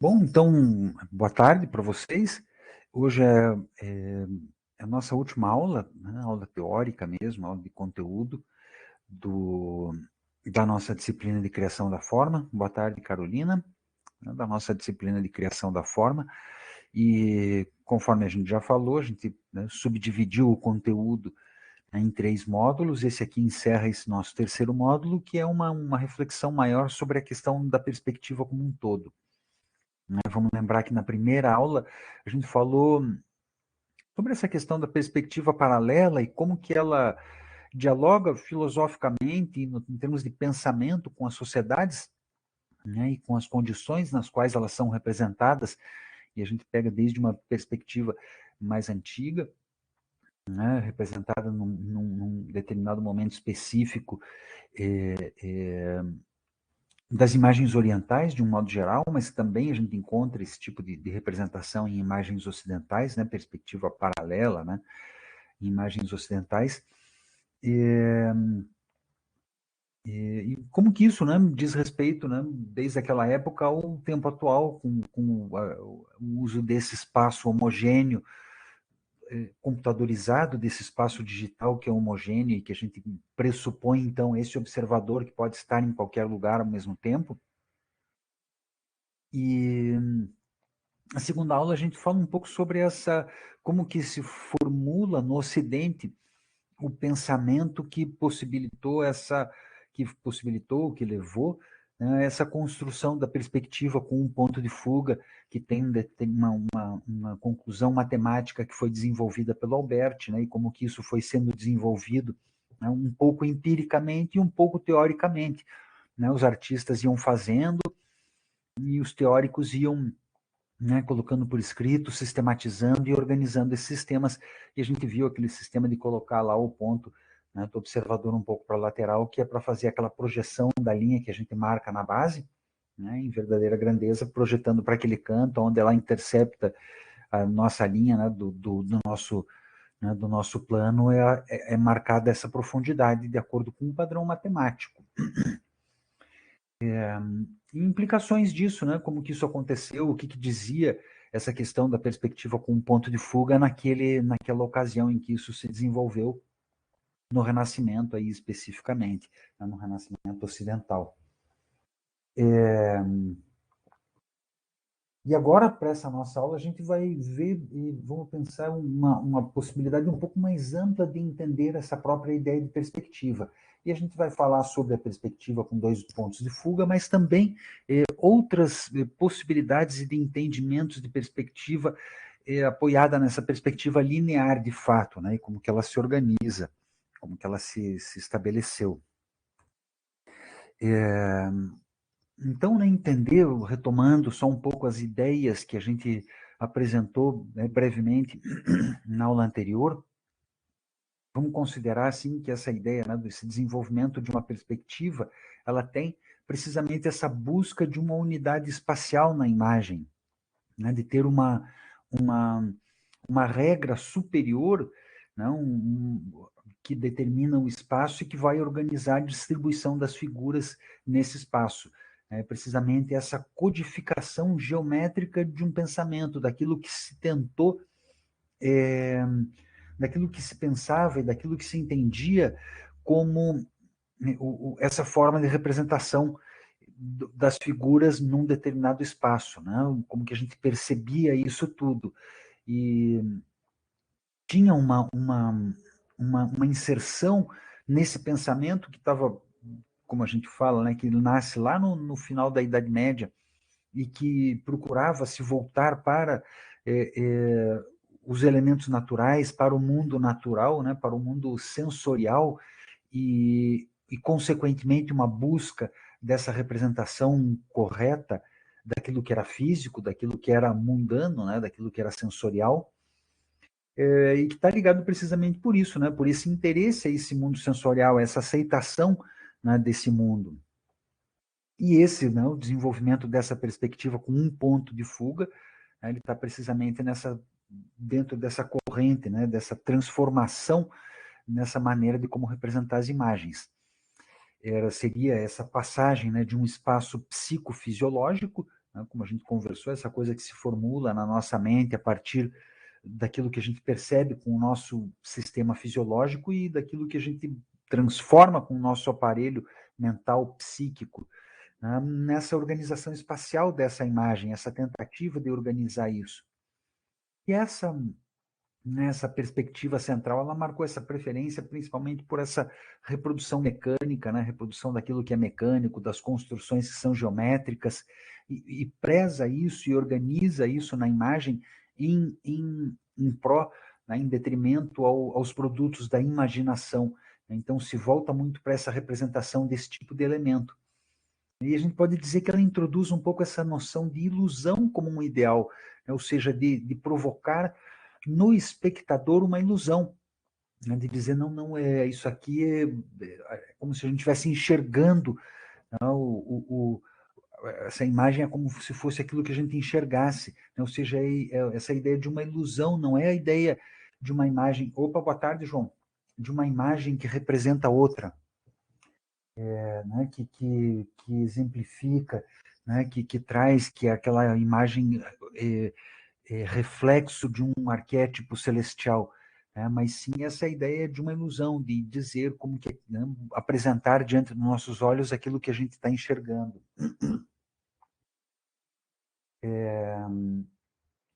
Bom, então, boa tarde para vocês. Hoje é a nossa última aula, né, aula teórica mesmo, aula de conteúdo do, da nossa disciplina de criação da forma. Boa tarde, Carolina, né, da nossa disciplina de criação da forma. E conforme a gente já falou, a gente, né, subdividiu o conteúdo, né, em 3 módulos. Esse aqui encerra esse nosso terceiro módulo, que é uma reflexão maior sobre a questão da perspectiva como um todo. Né? Vamos lembrar que na primeira aula a gente falou sobre essa questão da perspectiva paralela e como que ela dialoga filosoficamente, em termos de pensamento, com as sociedades, né, e com as condições nas quais elas são representadas, e a gente pega desde uma perspectiva mais antiga, né, representada num determinado momento específico, é, é, das imagens orientais, de um modo geral, mas também a gente encontra esse tipo de representação em imagens ocidentais, né, perspectiva paralela, né, em imagens ocidentais. E, e como que isso, né, diz respeito, né, desde aquela época ao tempo atual, com o uso desse espaço homogêneo, computadorizado, desse espaço digital que é homogêneo e que a gente pressupõe, então, esse observador que pode estar em qualquer lugar ao mesmo tempo. E na segunda aula a gente fala um pouco sobre como que se formula no Ocidente o pensamento que levou, né, essa construção da perspectiva com um ponto de fuga que tem uma conclusão matemática que foi desenvolvida pelo Albert, né, e como que isso foi sendo desenvolvido, né, um pouco empiricamente e um pouco teoricamente, né, os artistas iam fazendo e os teóricos iam, né, colocando por escrito, sistematizando e organizando esses sistemas. E a gente viu aquele sistema de colocar lá o ponto, né, do observador um pouco para a lateral, que é para fazer aquela projeção da linha que a gente marca na base, né, em verdadeira grandeza, projetando para aquele canto, onde ela intercepta a nossa linha, né, do nosso plano, é marcada essa profundidade de acordo com um padrão matemático. E implicações disso, né? Como que isso aconteceu, o que, que dizia essa questão da perspectiva com um ponto de fuga naquela ocasião em que isso se desenvolveu no Renascimento aí especificamente, né? No Renascimento ocidental. E agora, para essa nossa aula, a gente vai ver e vamos pensar uma possibilidade um pouco mais ampla de entender essa própria ideia de perspectiva. E a gente vai falar sobre a perspectiva com 2 pontos de fuga, mas também outras possibilidades de entendimentos de perspectiva apoiada nessa perspectiva linear de fato, né? E como que ela se organiza, como que ela se estabeleceu. É, então, né, entender, retomando só um pouco as ideias que a gente apresentou, né, brevemente na aula anterior, vamos considerar assim que essa ideia, né, desse desenvolvimento de uma perspectiva, ela tem precisamente essa busca de uma unidade espacial na imagem, né, de ter uma, uma regra superior, né, que determina o espaço e que vai organizar a distribuição das figuras nesse espaço. É precisamente essa codificação geométrica de um pensamento, daquilo que se tentou, é, daquilo que se pensava e daquilo que se entendia como essa forma de representação das figuras num determinado espaço, né? Como que a gente percebia isso tudo. E tinha uma inserção nesse pensamento que estava, como a gente fala, né, que nasce lá no final da Idade Média e que procurava se voltar para é, é, os elementos naturais, para o mundo natural, né, para o mundo sensorial consequentemente, uma busca dessa representação correta daquilo que era físico, daquilo que era mundano, né, daquilo que era sensorial, e que está ligado precisamente por isso, né, por esse interesse a esse mundo sensorial, essa aceitação, né, desse mundo. E esse, né, o desenvolvimento dessa perspectiva com um ponto de fuga, né, ele está precisamente dentro dessa corrente, né, dessa transformação nessa maneira de como representar as imagens. Seria essa passagem, né, de um espaço psicofisiológico, né? Como a gente conversou, essa coisa que se formula na nossa mente a partir daquilo que a gente percebe com o nosso sistema fisiológico e daquilo que a gente transforma com o nosso aparelho mental psíquico, né? Nessa organização espacial dessa imagem, essa tentativa de organizar isso. E nessa perspectiva central, ela marcou essa preferência principalmente por essa reprodução mecânica, né? Reprodução daquilo que é mecânico, das construções que são geométricas, e preza isso e organiza isso na imagem em pró, né? Em detrimento aos produtos da imaginação. Então, se volta muito para essa representação desse tipo de elemento. E a gente pode dizer que ela introduz um pouco essa noção de ilusão como um ideal, né? Ou seja, de provocar no espectador uma ilusão, né? De dizer, não, não, isso aqui é como se a gente estivesse enxergando, né? Essa imagem é como se fosse aquilo que a gente enxergasse, né? Ou seja, essa ideia de uma ilusão, não é a ideia de uma imagem, opa, boa tarde, João, de uma imagem que representa outra, né, que exemplifica, né, que traz, que é aquela imagem reflexo de um arquétipo celestial, né, mas sim essa ideia de uma ilusão, de dizer como que, né, apresentar diante dos nossos olhos aquilo que a gente está enxergando.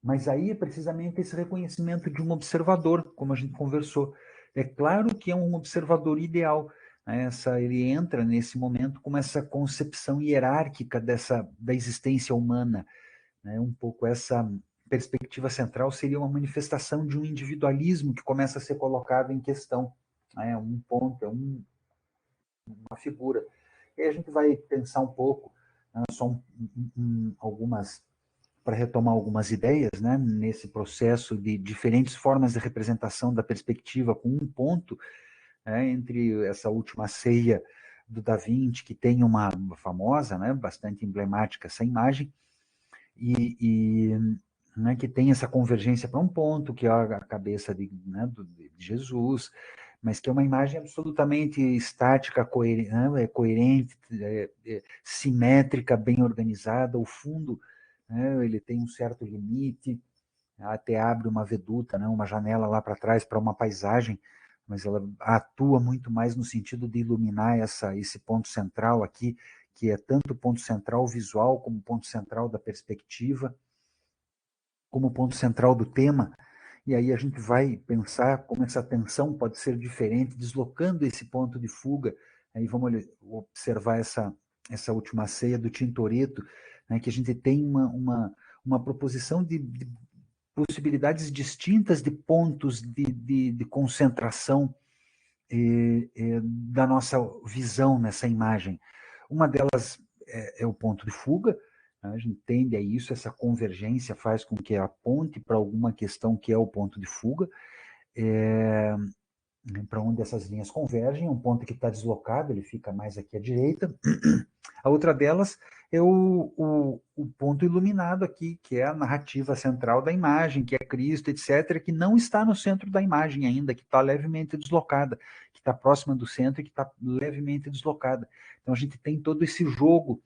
Mas aí é precisamente esse reconhecimento de um observador, como a gente conversou. É claro que é um observador ideal, né? Ele entra nesse momento com essa concepção hierárquica da existência humana, né? Um pouco essa perspectiva central seria uma manifestação de um individualismo que começa a ser colocado em questão, né? Um ponto, uma figura. E aí a gente vai pensar um pouco, né? Só algumas para retomar algumas ideias, né, nesse processo de diferentes formas de representação da perspectiva, com um ponto, né, entre essa última ceia do Da Vinci, que tem uma famosa, né, bastante emblemática essa imagem, e né, que tem essa convergência para um ponto, que é a cabeça né, de Jesus, mas que é uma imagem absolutamente estática, coerente, simétrica, bem organizada. O fundo, né, ele tem um certo limite, até abre uma veduta, né, uma janela lá para trás para uma paisagem, mas ela atua muito mais no sentido de iluminar esse ponto central aqui, que é tanto ponto central visual, como ponto central da perspectiva, como ponto central do tema. E aí a gente vai pensar como essa tensão pode ser diferente, deslocando esse ponto de fuga. Aí vamos observar essa última ceia do Tintoretto, né, que a gente tem uma proposição de possibilidades distintas de pontos de concentração da nossa visão nessa imagem. Uma delas é o ponto de fuga, né? A gente tende a isso, essa convergência faz com que aponte para alguma questão que é o ponto de fuga, para onde essas linhas convergem, um ponto que está deslocado, ele fica mais aqui à direita. A outra delas é o ponto iluminado aqui, que é a narrativa central da imagem, que é Cristo, etc., que não está no centro da imagem ainda, que está levemente deslocada, que está próxima do centro e que está levemente deslocada. Então a gente tem todo esse jogo,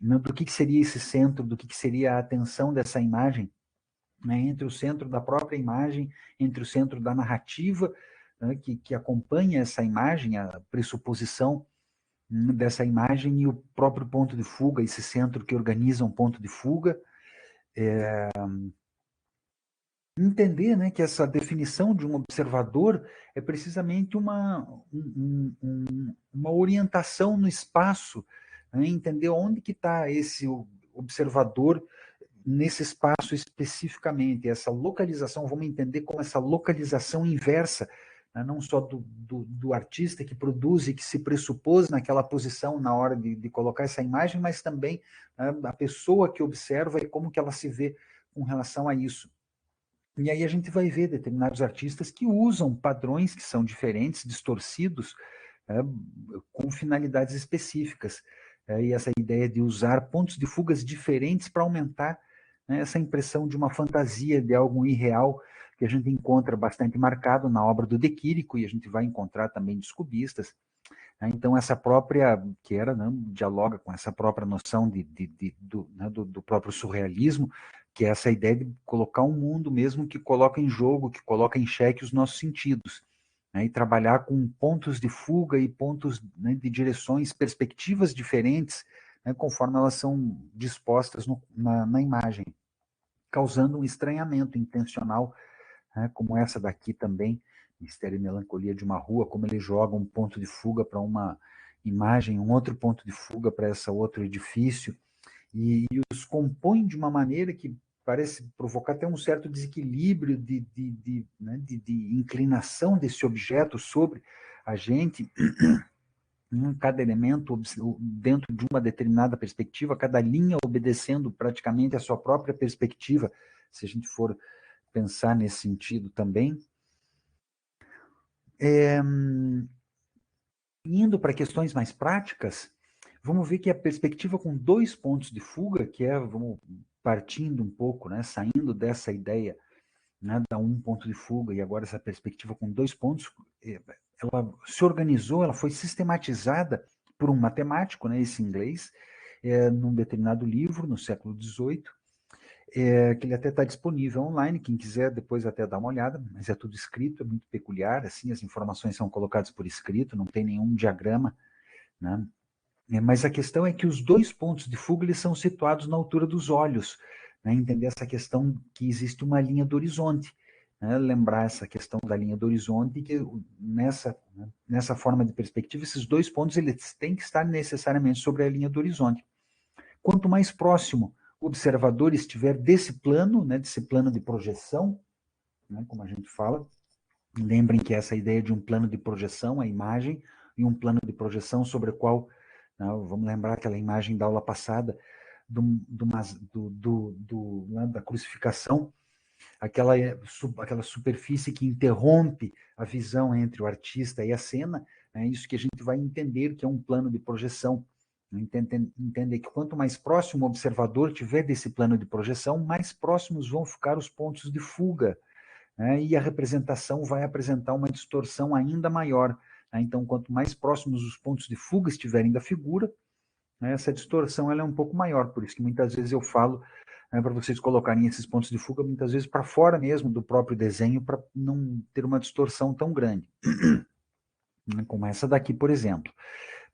né, do que seria esse centro, do que seria a atenção dessa imagem, né, entre o centro da própria imagem, entre o centro da narrativa, né, que acompanha essa imagem, a pressuposição dessa imagem e o próprio ponto de fuga, esse centro que organiza um ponto de fuga. Entender, né, que essa definição de um observador é precisamente uma orientação no espaço, né, entender onde que está esse observador nesse espaço especificamente, essa localização, vamos entender como essa localização inversa, né, não só do artista que produz e que se pressupôs naquela posição na hora de colocar essa imagem, mas também, né, a pessoa que observa e como que ela se vê com relação a isso. E aí a gente vai ver determinados artistas que usam padrões que são diferentes, distorcidos, né, com finalidades específicas. E essa ideia de usar pontos de fugas diferentes para aumentar, né, essa impressão de uma fantasia, de algo irreal, que a gente encontra bastante marcado na obra do De Quirico, e a gente vai encontrar também dos cubistas. Então, essa própria, que era, né, dialoga com essa própria noção do próprio surrealismo, que é essa ideia de colocar um mundo mesmo que coloca em jogo, que coloca em xeque os nossos sentidos, né, e trabalhar com pontos de fuga e pontos, né, de direções, perspectivas diferentes, né, conforme elas são dispostas na imagem, causando um estranhamento intencional, né, como essa daqui também, Mistério e Melancolia de uma Rua, como ele joga um ponto de fuga para uma imagem, um outro ponto de fuga para esse outro edifício, e os compõe de uma maneira que parece provocar até um certo desequilíbrio né, de inclinação desse objeto sobre a gente, cada elemento dentro de uma determinada perspectiva, cada linha obedecendo praticamente a sua própria perspectiva, se a gente for pensar nesse sentido também. Indo para questões mais práticas, vamos ver que a perspectiva com 2 pontos de fuga, que é, vamos partindo um pouco, né, saindo dessa ideia, né, da um ponto de fuga, e agora essa perspectiva com 2 pontos, ela se organizou, ela foi sistematizada por um matemático, né, esse inglês, num determinado livro, no século XVIII, que ele até está disponível online, quem quiser depois até dar uma olhada, mas é tudo escrito, é muito peculiar, assim, as informações são colocadas por escrito, não tem nenhum diagrama, né? Mas a questão é que os 2 pontos de fuga eles são situados na altura dos olhos, né? Entender essa questão que existe uma linha do horizonte, né? Lembrar essa questão da linha do horizonte, que nessa forma de perspectiva, esses 2 pontos eles têm que estar necessariamente sobre a linha do horizonte. Quanto mais próximo o observador estiver desse plano, né, desse plano de projeção, né, como a gente fala, lembrem que essa ideia de um plano de projeção, a imagem, e um plano de projeção sobre o qual, não, vamos lembrar aquela imagem da aula passada, da crucificação, aquela superfície que interrompe a visão entre o artista e a cena, é isso que a gente vai entender que é um plano de projeção. Entender que quanto mais próximo o observador tiver desse plano de projeção, mais próximos vão ficar os pontos de fuga, né? E a representação vai apresentar uma distorção ainda maior, né? Então, quanto mais próximos os pontos de fuga estiverem da figura, né, essa distorção ela é um pouco maior, por isso que muitas vezes eu falo, né, para vocês colocarem esses pontos de fuga, muitas vezes para fora mesmo do próprio desenho, para não ter uma distorção tão grande, como essa daqui, por exemplo.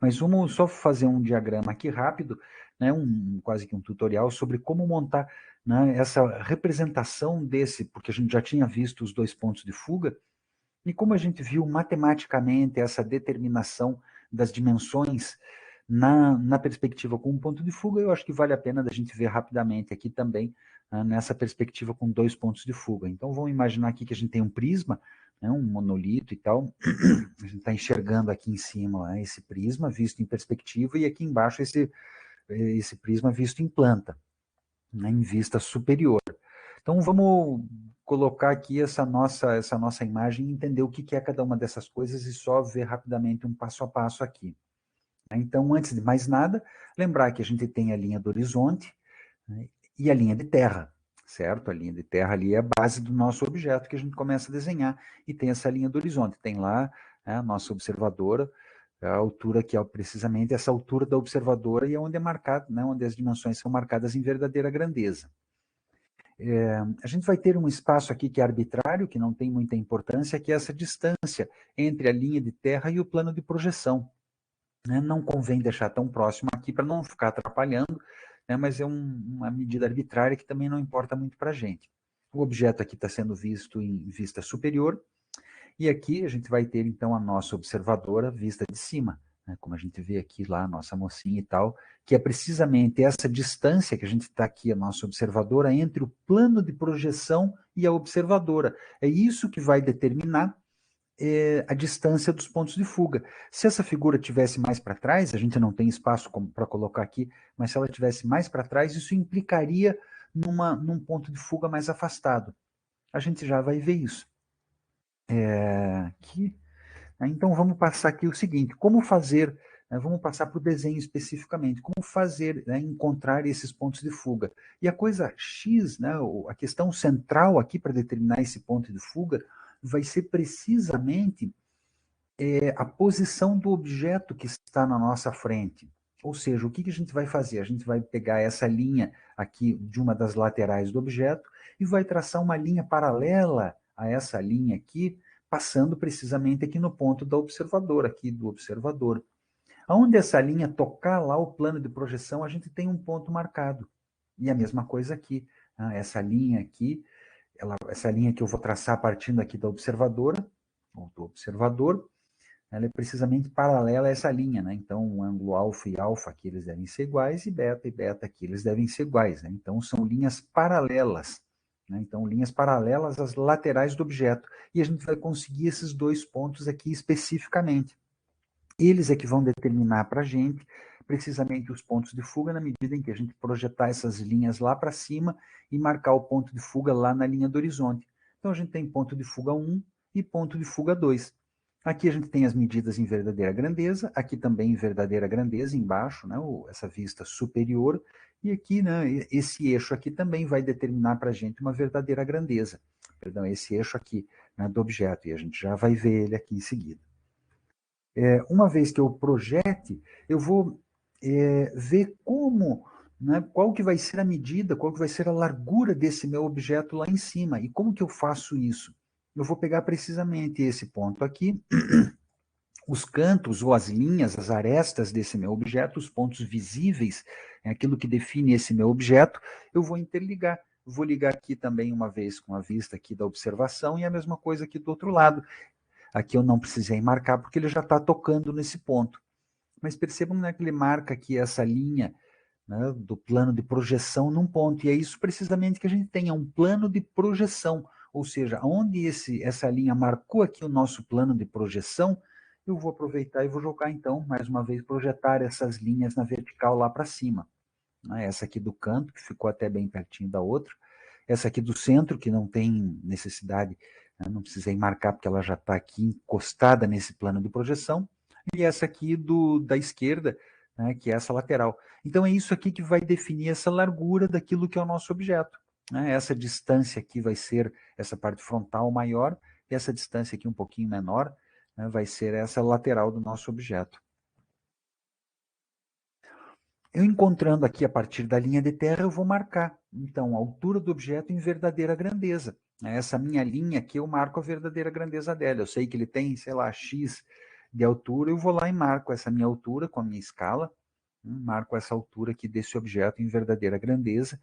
Mas vamos só fazer um diagrama aqui rápido, né, quase que um tutorial sobre como montar, né, essa representação desse, porque a gente já tinha visto os 2 pontos de fuga, e como a gente viu matematicamente essa determinação das dimensões na perspectiva com um ponto de fuga, eu acho que vale a pena da gente ver rapidamente aqui também, nessa perspectiva com 2 pontos de fuga. Então, vamos imaginar aqui que a gente tem um prisma, né, um monolito e tal, a gente está enxergando aqui em cima, né, esse prisma visto em perspectiva, e aqui embaixo esse prisma visto em planta, né, em vista superior. Então, vamos colocar aqui essa nossa imagem e entender o que é cada uma dessas coisas e só ver rapidamente um passo a passo aqui. Então, antes de mais nada, lembrar que a gente tem a linha do horizonte, né, e a linha de terra, certo? A linha de terra ali é a base do nosso objeto que a gente começa a desenhar, e tem essa linha do horizonte. Tem lá, né, a nossa observadora, a altura que é precisamente essa altura da observadora, e é onde é marcado, né, onde as dimensões são marcadas em verdadeira grandeza. A gente vai ter um espaço aqui que é arbitrário, que não tem muita importância, que é essa distância entre a linha de terra e o plano de projeção, né? Não convém deixar tão próximo aqui para não ficar atrapalhando, né? Mas é uma medida arbitrária que também não importa muito para a gente. O objeto aqui está sendo visto em vista superior, e aqui a gente vai ter, então, a nossa observadora vista de cima, né? Como a gente vê aqui lá, a nossa mocinha e tal, que é precisamente essa distância que a gente está aqui, a nossa observadora, entre o plano de projeção e a observadora. É isso que vai determinar a distância dos pontos de fuga. Se essa figura tivesse mais para trás, a gente não tem espaço para colocar aqui, mas se ela tivesse mais para trás, isso implicaria num ponto de fuga mais afastado. A gente já vai ver isso. Aqui, né? Então, vamos passar aqui o seguinte, como fazer, né, vamos passar para o desenho especificamente, como fazer, né, encontrar esses pontos de fuga. E a coisa X, né, a questão central aqui para determinar esse ponto de fuga, vai ser precisamente a posição do objeto que está na nossa frente. Ou seja, o que a gente vai fazer? A gente vai pegar essa linha aqui de uma das laterais do objeto e vai traçar uma linha paralela a essa linha aqui, passando precisamente aqui no ponto do observador, aqui do observador. Onde essa linha tocar lá o plano de projeção, a gente tem um ponto marcado. E a mesma coisa aqui. Essa linha aqui, essa linha que eu vou traçar partindo aqui da observadora, ou do observador, ela é precisamente paralela a essa linha, né? Então, o ângulo alfa e alfa aqui eles devem ser iguais, e beta aqui eles devem ser iguais, né? Então, são linhas paralelas, né? Então, linhas paralelas às laterais do objeto. E a gente vai conseguir esses dois pontos aqui especificamente. Eles é que vão determinar para a gente precisamente os pontos de fuga na medida em que a gente projetar essas linhas lá para cima e marcar o ponto de fuga lá na linha do horizonte. Então, a gente tem ponto de fuga 1 e ponto de fuga 2. Aqui a gente tem as medidas em verdadeira grandeza, aqui também em verdadeira grandeza, embaixo, né, essa vista superior, e aqui, né, esse eixo aqui também vai determinar para a gente uma verdadeira grandeza. Perdão, esse eixo aqui, né, do objeto, e a gente já vai ver ele aqui em seguida. Uma vez que eu projete, eu vou ver como, né, qual que vai ser a medida, qual que vai ser a largura desse meu objeto lá em cima. E como que eu faço isso? Eu vou pegar precisamente esse ponto aqui, os cantos ou as linhas, as arestas desse meu objeto, os pontos visíveis, aquilo que define esse meu objeto, eu vou interligar. Vou ligar aqui também uma vez com a vista aqui da observação e a mesma coisa aqui do outro lado. Aqui eu não precisei marcar porque ele já está tocando nesse ponto. Mas percebam, né, que ele marca aqui essa linha, né, do plano de projeção num ponto. E é isso precisamente que a gente tem, é um plano de projeção. Ou seja, onde essa linha marcou aqui o nosso plano de projeção, eu vou aproveitar e vou jogar, então, mais uma vez, projetar essas linhas na vertical lá para cima. Essa aqui do canto, que ficou até bem pertinho da outra. Essa aqui do centro, que não tem necessidade, né, não precisei marcar porque ela já está aqui encostada nesse plano de projeção. E essa aqui da esquerda, né, que é essa lateral. Então é isso aqui que vai definir essa largura daquilo que é o nosso objeto. Né? Essa distância aqui vai ser essa parte frontal maior, e essa distância aqui um pouquinho menor, né, vai ser essa lateral do nosso objeto. Eu encontrando aqui a partir da linha de terra, eu vou marcar, então, a altura do objeto em verdadeira grandeza. Essa minha linha aqui, eu marco a verdadeira grandeza dela. Eu sei que ele tem, sei lá, X de altura, eu vou lá e marco essa minha altura com a minha escala, marco essa altura aqui desse objeto em verdadeira grandeza,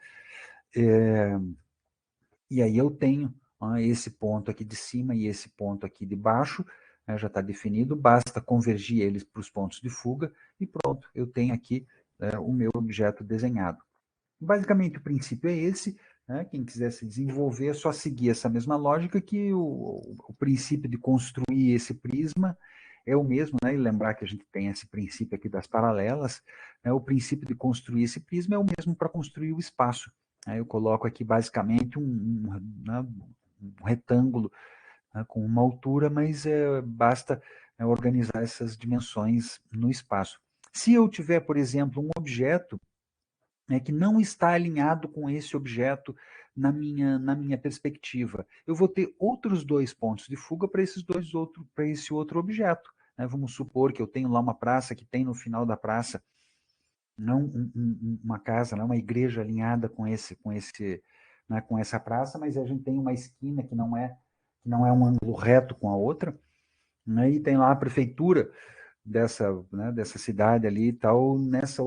e aí eu tenho esse ponto aqui de cima e esse ponto aqui de baixo, já está definido, basta convergir eles para os pontos de fuga, e pronto, eu tenho aqui o meu objeto desenhado. Basicamente, o princípio é esse, né? Quem quiser se desenvolver é só seguir essa mesma lógica, que o princípio de construir esse prisma é o mesmo, né? E lembrar que a gente tem esse princípio aqui das paralelas, né? O princípio de construir esse prisma é o mesmo para construir o espaço. Eu coloco aqui basicamente né, um retângulo, né, com uma altura, mas basta organizar essas dimensões no espaço. Se eu tiver, por exemplo, um objeto que não está alinhado com esse objeto na minha perspectiva, eu vou ter outros dois pontos de fuga para esse outro objeto. Né? Vamos supor que eu tenho lá uma praça que tem no final da praça não uma casa, não uma igreja alinhada né, com essa praça, mas a gente tem uma esquina que não é um ângulo reto com a outra, né, e tem lá a prefeitura dessa cidade ali e tal, nesse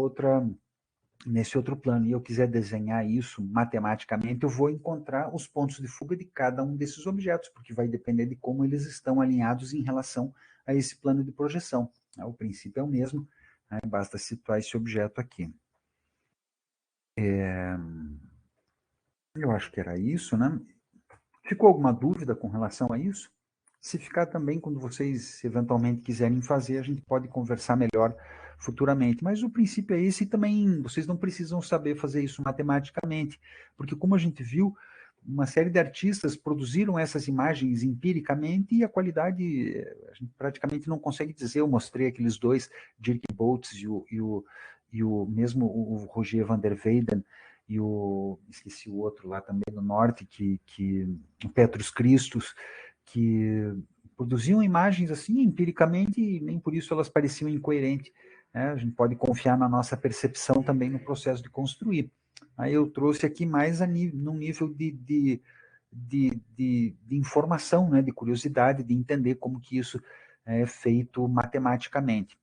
outro plano, e eu quiser desenhar isso matematicamente, eu vou encontrar os pontos de fuga de cada um desses objetos, porque vai depender de como eles estão alinhados em relação a esse plano de projeção. O princípio é o mesmo, né? Basta situar esse objeto aqui. Eu acho que era isso, né? Ficou alguma dúvida com relação a isso? Se ficar também, quando vocês eventualmente quiserem fazer, a gente pode conversar melhor futuramente. Mas o princípio é esse, e também vocês não precisam saber fazer isso matematicamente, porque como a gente viu, uma série de artistas produziram essas imagens empiricamente e a qualidade a gente praticamente não consegue dizer. Eu mostrei aqueles dois, Dirk Boats e o mesmo o Roger van der Weyden, e esqueci o outro lá também no norte, o Petrus Christus, que produziam imagens assim, empiricamente, e nem por isso elas pareciam incoerentes. Né? A gente pode confiar na nossa percepção também no processo de construir. Aí eu trouxe aqui mais num nível de informação, né? De curiosidade, de entender como que isso é feito matematicamente,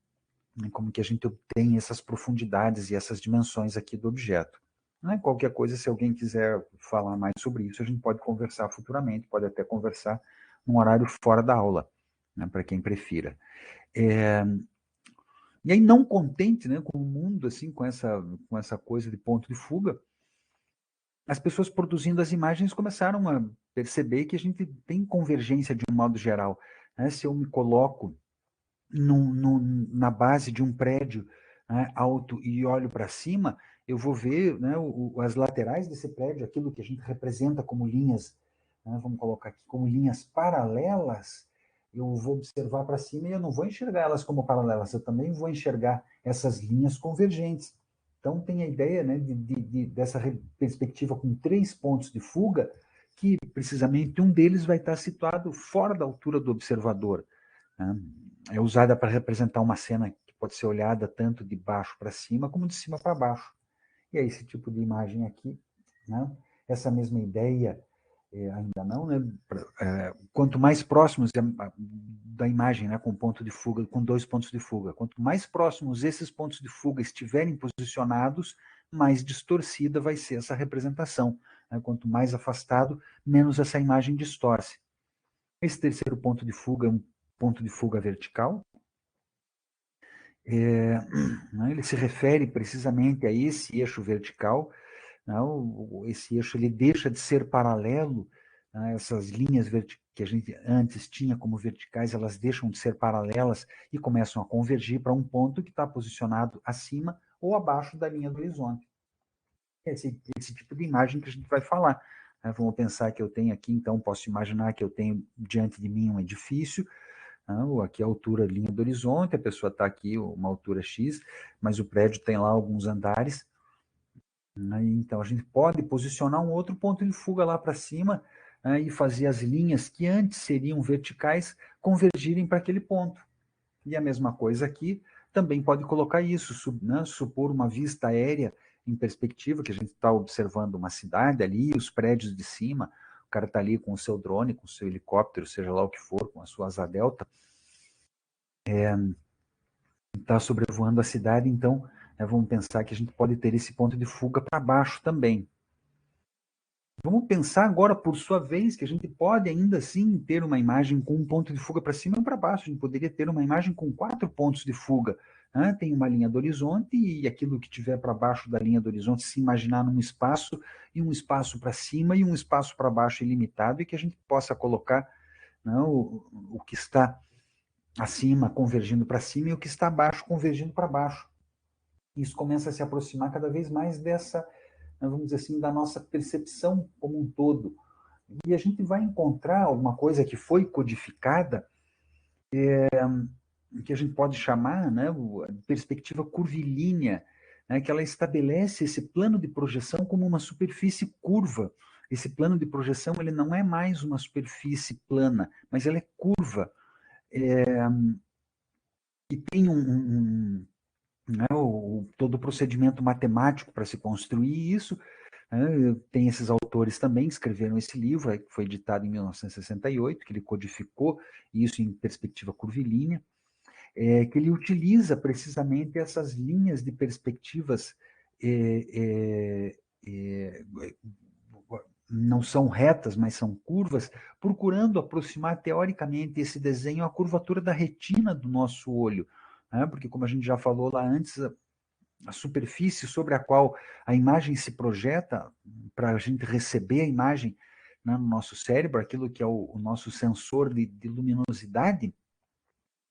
né? Como que a gente obtém essas profundidades e essas dimensões aqui do objeto. Né? Qualquer coisa, se alguém quiser falar mais sobre isso, a gente pode conversar futuramente, pode até conversar num horário fora da aula, né? Para quem prefira. E aí, não contente, né, com o mundo, assim, com essa coisa de ponto de fuga, as pessoas produzindo as imagens começaram a perceber que a gente tem convergência de um modo geral. Né? Se eu me coloco na base de um prédio, né, alto e olho para cima, eu vou ver, né, as laterais desse prédio, aquilo que a gente representa como linhas, né, vamos colocar aqui, como linhas paralelas, eu vou observar para cima e eu não vou enxergar elas como paralelas, eu também vou enxergar essas linhas convergentes. Então, tem a ideia, né, dessa perspectiva com 3 pontos de fuga, que precisamente um deles vai estar situado fora da altura do observador. Né? É usada para representar uma cena que pode ser olhada tanto de baixo para cima como de cima para baixo. E é esse tipo de imagem aqui, né? Essa mesma ideia, ainda não, né? Quanto mais próximos da imagem, né, com ponto de fuga, com 2 pontos de fuga, quanto mais próximos esses pontos de fuga estiverem posicionados, mais distorcida vai ser essa representação. Né? Quanto mais afastado, menos essa imagem distorce. Esse terceiro ponto de fuga é um ponto de fuga vertical. Né, ele se refere precisamente a esse eixo vertical. Né, esse eixo ele deixa de ser paralelo, né, essas linhas que a gente antes tinha como verticais, elas deixam de ser paralelas e começam a convergir para um ponto que está posicionado acima ou abaixo da linha do horizonte. Esse tipo de imagem que a gente vai falar. Né, vamos pensar que eu tenho aqui, então, posso imaginar que eu tenho diante de mim um edifício, aqui a altura linha do horizonte, a pessoa está aqui uma altura X, mas o prédio tem lá alguns andares, né? Então a gente pode posicionar um outro ponto de fuga lá para cima, né, e fazer as linhas que antes seriam verticais convergirem para aquele ponto. E a mesma coisa aqui, também pode colocar isso, né, supor uma vista aérea em perspectiva, que a gente está observando uma cidade ali, os prédios de cima, o cara está ali com o seu drone, com o seu helicóptero, seja lá o que for, com a sua asa delta, está sobrevoando a cidade, então, né, vamos pensar que a gente pode ter esse ponto de fuga para baixo também. Vamos pensar agora, por sua vez, que a gente pode ainda assim ter uma imagem com um ponto de fuga para cima e para baixo. A gente poderia ter uma imagem com 4 pontos de fuga. Né? Tem uma linha do horizonte e aquilo que tiver para baixo da linha do horizonte, se imaginar num espaço, e um espaço para cima e um espaço para baixo ilimitado, e que a gente possa colocar, né, o que está acima convergindo para cima e o que está abaixo convergindo para baixo. Isso começa a se aproximar cada vez mais dessa, vamos dizer assim, da nossa percepção como um todo. E a gente vai encontrar alguma coisa que foi codificada, que a gente pode chamar, né, perspectiva curvilínea, né, que ela estabelece esse plano de projeção como uma superfície curva. Esse plano de projeção ele não é mais uma superfície plana, mas ela é curva. E tem né, todo o procedimento matemático para se construir isso. Né, tem esses autores também que escreveram esse livro, que foi editado em 1968, que ele codificou isso em perspectiva curvilínea, que ele utiliza precisamente essas linhas de perspectivas não são retas, mas são curvas, procurando aproximar teoricamente esse desenho à curvatura da retina do nosso olho. Né? Porque, como a gente já falou lá antes, a superfície sobre a qual a imagem se projeta, para a gente receber a imagem, né, no nosso cérebro, aquilo que é o nosso sensor de luminosidade,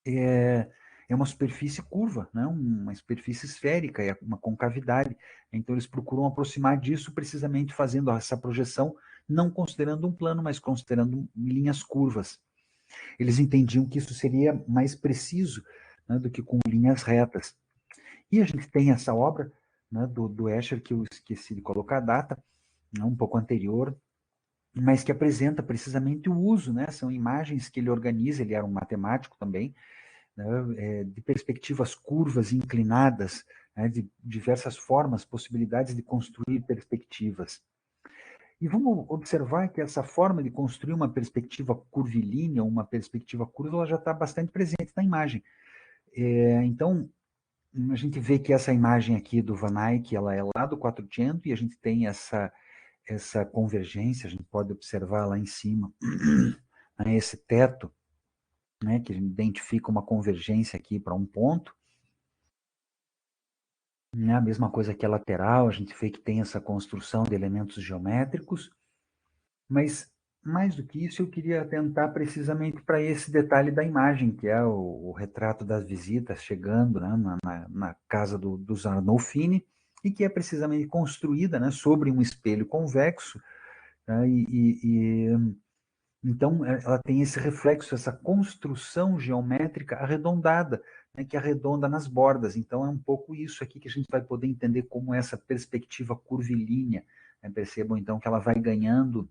é uma superfície curva, né, uma superfície esférica, é uma concavidade. Então, eles procuram aproximar disso precisamente fazendo essa projeção, não considerando um plano, mas considerando linhas curvas. Eles entendiam que isso seria mais preciso, né, do que com linhas retas. E a gente tem essa obra, né, do Escher, que eu esqueci de colocar a data, né, um pouco anterior, mas que apresenta precisamente o uso, né? São imagens que ele organiza, ele era um matemático também, né? De perspectivas curvas inclinadas, né? De diversas formas, possibilidades de construir perspectivas. E vamos observar que essa forma de construir uma perspectiva curvilínea, uma perspectiva curva, ela já está bastante presente na imagem. Então, a gente vê que essa imagem aqui do Van Eyck, ela é lá do Quattrocento, e a gente tem essa convergência, a gente pode observar lá em cima, né, esse teto, né, que a gente identifica uma convergência aqui para um ponto, né, a mesma coisa que a lateral, a gente vê que tem essa construção de elementos geométricos, mas mais do que isso, eu queria atentar precisamente para esse detalhe da imagem, que é o retrato das visitas chegando, né, na casa dos Arnolfini, e que é precisamente construída, né, sobre um espelho convexo, né, então ela tem esse reflexo, essa construção geométrica arredondada, né, que arredonda nas bordas. Então é um pouco isso aqui que a gente vai poder entender como essa perspectiva curvilínea, né. Percebam então que ela vai ganhando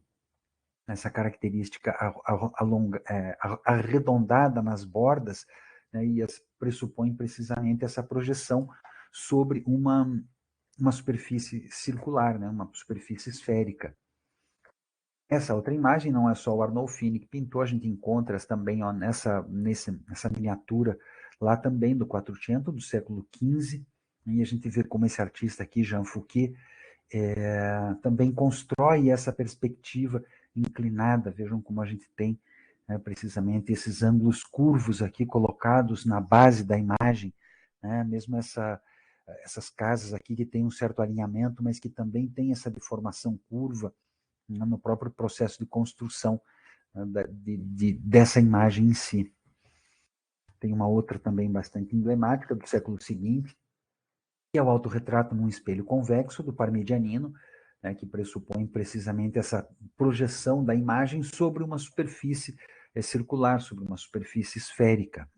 essa característica arredondada nas bordas, né, e pressupõe precisamente essa projeção sobre uma superfície circular, né, uma superfície esférica. Essa outra imagem não é só o Arnolfini que pintou, a gente encontra também ó, nessa miniatura lá também do Quattrocento, do século XV, e a gente vê como esse artista aqui, Jean Fouquet, também constrói essa perspectiva inclinada. Vejam como a gente tem, né, precisamente esses ângulos curvos aqui colocados na base da imagem, né, mesmo essas casas aqui que têm um certo alinhamento, mas que também tem essa deformação curva, né, no próprio processo de construção, né, dessa imagem em si. Tem uma outra também bastante emblemática do século seguinte, que é o autorretrato num espelho convexo do Parmigianino, né, que pressupõe precisamente essa projeção da imagem sobre uma superfície circular, sobre uma superfície esférica.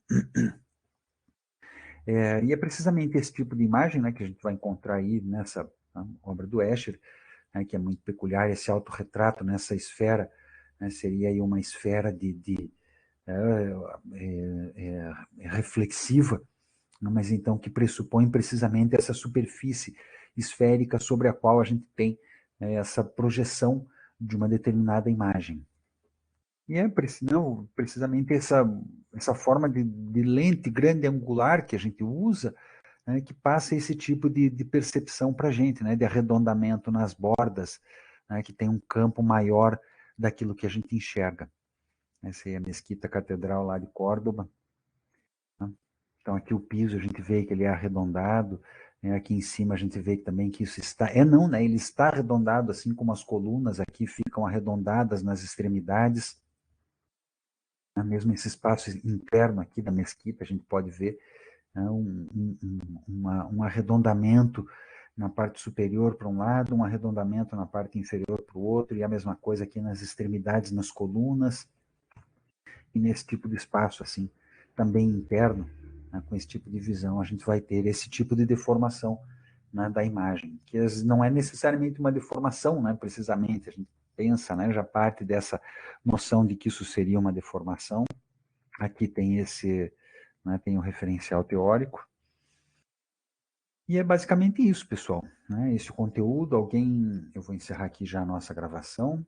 E é precisamente esse tipo de imagem, né, que a gente vai encontrar aí nessa obra do Escher, né, que é muito peculiar, esse autorretrato nessa esfera, né, seria aí uma esfera reflexiva, mas então que pressupõe precisamente essa superfície esférica sobre a qual a gente tem essa projeção de uma determinada imagem. E é não, precisamente essa forma de lente grande angular que a gente usa, né, que passa esse tipo de percepção para a gente, né, de arredondamento nas bordas, né, que tem um campo maior daquilo que a gente enxerga. Essa aí é a Mesquita Catedral lá de Córdoba. Então, aqui o piso, a gente vê que ele é arredondado, né? Aqui em cima a gente vê também que isso está... não, né? Ele está arredondado, assim como as colunas aqui ficam arredondadas nas extremidades. Mesmo esse espaço interno aqui da mesquita, a gente pode ver, né, um arredondamento na parte superior para um lado, um arredondamento na parte inferior para o outro, e a mesma coisa aqui nas extremidades, nas colunas, e nesse tipo de espaço, assim, também interno, né, com esse tipo de visão, a gente vai ter esse tipo de deformação, né, da imagem, que não é necessariamente uma deformação, né, precisamente, a gente pensa, né, já parte dessa noção de que isso seria uma deformação. Aqui tem né, tem o referencial teórico, e é basicamente isso, pessoal, né, esse conteúdo, eu vou encerrar aqui já a nossa gravação,